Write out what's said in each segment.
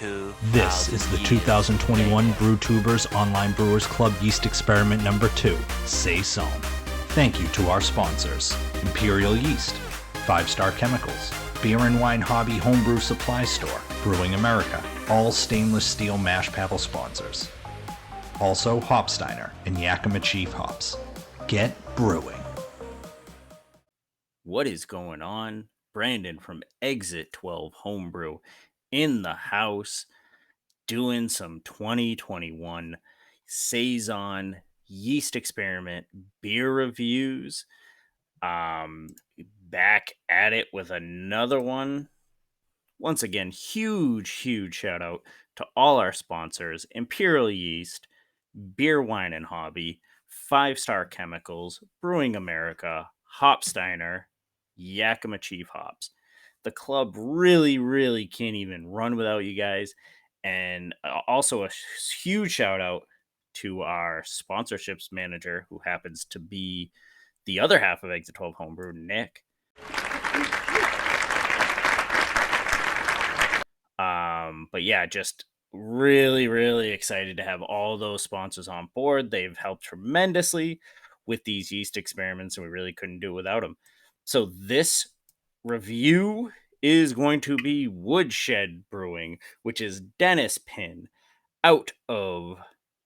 This is the 2021 BrewTubers Online Brewers Club Yeast Experiment number 2, Saison. Thank you to our sponsors, Imperial Yeast, 5-Star Chemicals, Beer and Wine Hobby Homebrew Supply Store, Brewing America, all stainless steel mash paddle sponsors. Also Hopsteiner and Yakima Chief Hops. Get brewing. What is going on? Brandon from Exit 12 Homebrew in the house doing some 2021 Saison yeast experiment beer reviews. Back at it with another one. Once again, huge shout out to all our sponsors: Imperial Yeast, Beer, Wine, and Hobby, 5-Star Chemicals, Brewing America, Hopsteiner, Yakima Chief Hops. The club really can't even run without you guys. And also a huge shout out to our sponsorships manager, who happens to be the other half of Exit 12 Homebrew, Nick. But yeah, just really excited to have all those sponsors on board. They've helped tremendously with these yeast experiments, and we really couldn't do it without them. So this review is going to be Woodshed Brewing, which is Dennis Pynn, out of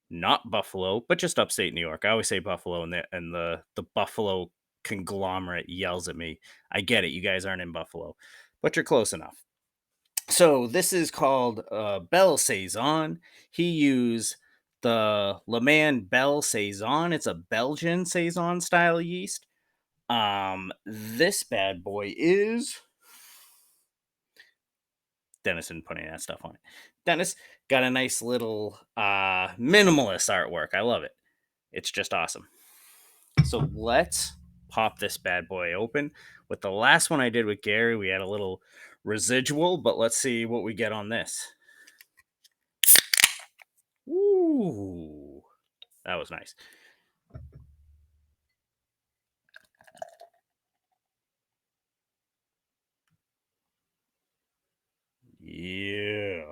not Buffalo, but just upstate New York. I always say Buffalo, and the Buffalo conglomerate yells at me. I get it, you guys aren't in Buffalo, but you're close enough. So this is called Belle Saison. He used the Le Mans Belle Saison. It's a Belgian Saison style yeast. This bad boy is Dennis and putting that stuff on it. Dennis got a nice little minimalist artwork. I love it. It's just awesome. So let's pop this bad boy open. With the last one I did with Gary, we had a little residual, but let's see what we get on this. Ooh, that was nice. Yeah.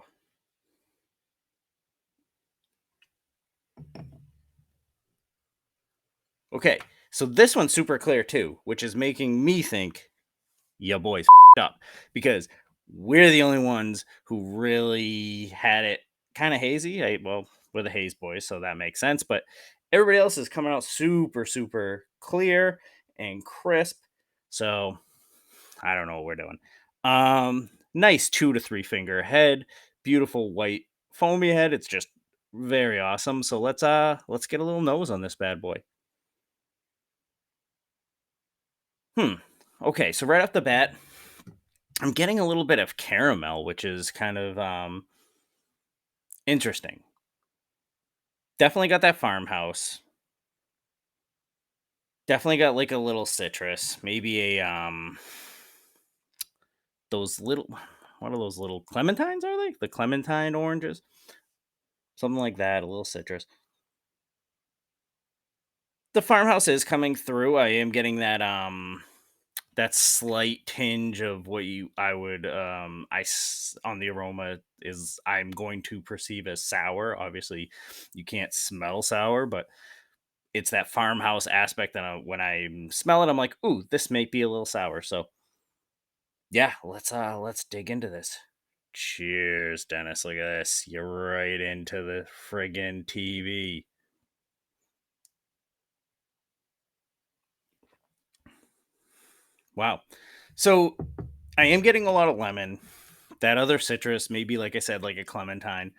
Okay, so this one's super clear too, which is making me think, ya boys up, because we're the only ones who really had it kind of hazy. Well, we're the haze boys, so that makes sense. But everybody else is coming out super clear and crisp. So I don't know what we're doing. Nice 2 to 3 finger head, beautiful white foamy head. It's just very awesome. So let's get a little nose on this bad boy. Okay, so right off the bat, I'm getting a little bit of caramel, which is kind of interesting. Definitely got that farmhouse. Definitely got like a little citrus, maybe those little, what are those little clementines, are they? The clementine oranges? Something like that, a little citrus. The farmhouse is coming through. I am getting that slight tinge of what I would on the aroma is I'm going to perceive as sour. Obviously, you can't smell sour, but it's that farmhouse aspect that when I smell it, I'm like, ooh, this may be a little sour. So yeah, let's dig into this. Cheers, Dennis. Look at this. You're right into the friggin' TV. Wow. So I am getting a lot of lemon. That other citrus, maybe like I said, like a clementine.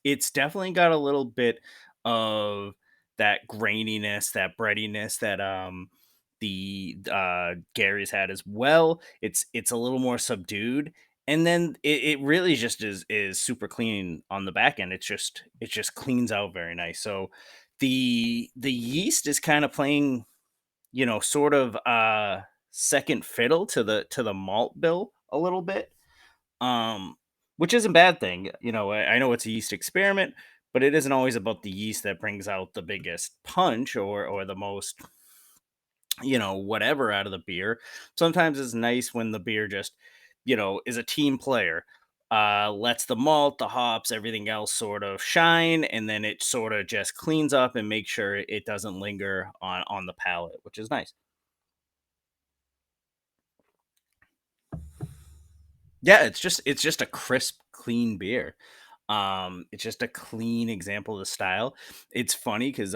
It's definitely got a little bit of that graininess, that breadiness that the Gary's had as well. It's a little more subdued. And then it really just is super clean on the back end. It just cleans out very nice. So the yeast is kind of playing, sort of second fiddle to the malt bill a little bit. Which isn't a bad thing. I know it's a yeast experiment, but it isn't always about the yeast that brings out the biggest punch or the most, whatever out of the beer. Sometimes it's nice when the beer just, is a team player. lets the malt, the hops, everything else sort of shine, and then it sort of just cleans up and makes sure it doesn't linger on the palate, which is nice. Yeah, it's just a crisp, clean beer. It's just a clean example of the style. It's funny because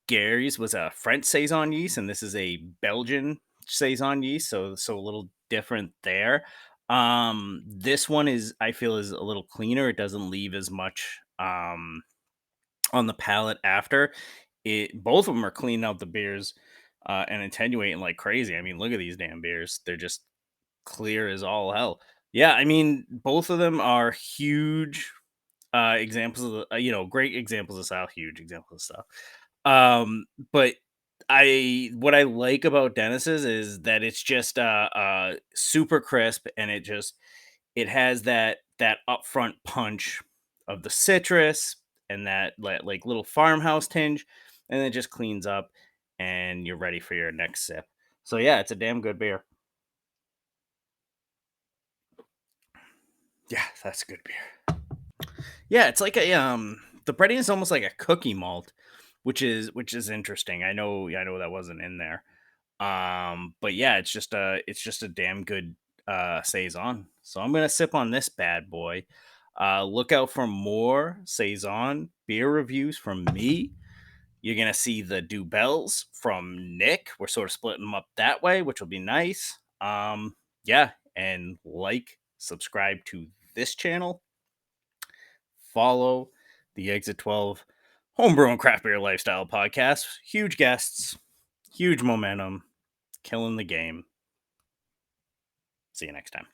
Gary's was a French saison yeast, and this is a Belgian saison yeast, so a little different there. This one is, I feel, is a little cleaner. It doesn't leave as much on the palate after. It both of them are cleaning out the beers and attenuating like crazy. I mean, look at these damn beers. They're just clear as all hell. Yeah, I mean, both of them are huge examples of great examples of style, huge examples of style. But I what I like about Dennis's is that it's just super crisp, and it has that upfront punch of the citrus and that like little farmhouse tinge, and it just cleans up, and you're ready for your next sip. So yeah, it's a damn good beer. Yeah, that's a good beer. Yeah, it's like the breading is almost like a cookie malt, which is interesting. I know that wasn't in there. But yeah, it's just a damn good saison. So I'm gonna sip on this bad boy. Look out for more saison beer reviews from me. You're gonna see the Dubels from Nick. We're sort of splitting them up that way, which will be nice. Yeah, and subscribe to this channel, follow the Exit 12 Homebrew and Craft Beer Lifestyle Podcast. Huge guests, huge momentum, killing the game. See you next time.